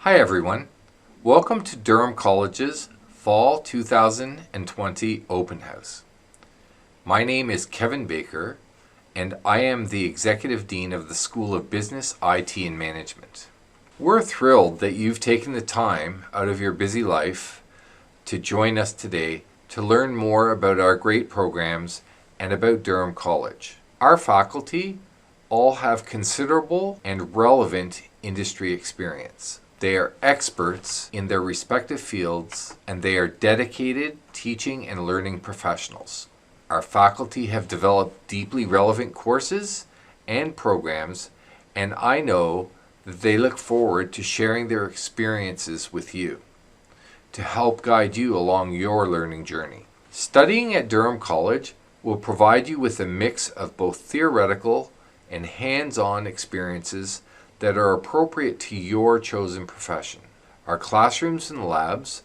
Hi everyone. Welcome to Durham College's Fall 2020 Open House. My name is Kevin Baker and I am the Executive Dean of the School of Business, IT and Management. We're thrilled that you've taken the time out of your busy life to join us today to learn more about our great programs and about Durham College. Our faculty all have considerable and relevant industry experience. They are experts in their respective fields and they are dedicated teaching and learning professionals. Our faculty have developed deeply relevant courses and programs, and I know that they look forward to sharing their experiences with you to help guide you along your learning journey. Studying at Durham College will provide you with a mix of both theoretical and hands-on experiences that are appropriate to your chosen profession. Our classrooms and labs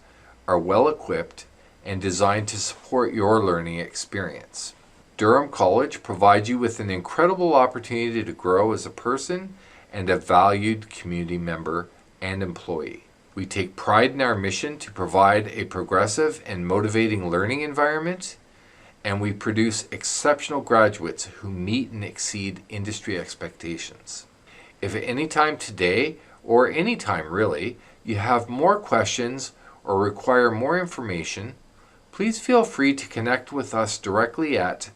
are well equipped and designed to support your learning experience. Durham College provides you with an incredible opportunity to grow as a person and a valued community member and employee. We take pride in our mission to provide a progressive and motivating learning environment, and we produce exceptional graduates who meet and exceed industry expectations. If at any time today, or any time really, you have more questions or require more information, please feel free to connect with us directly at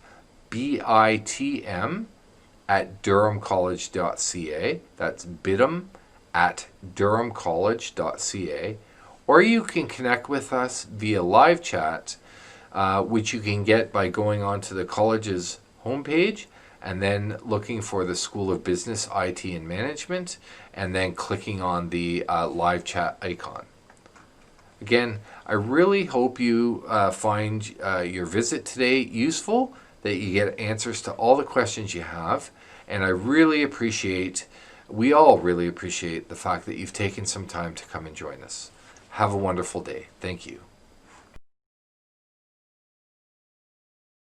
bitm@durhamcollege.ca. That's bitm@durhamcollege.ca. Or you can connect with us via live chat, which you can get by going onto the college's homepage and then looking for the School of Business, IT and Management, and then clicking on the live chat icon. Again, I really hope you find your visit today useful, that you get answers to all the questions you have, and we all really appreciate the fact that you've taken some time to come and join us. Have a wonderful day. Thank you.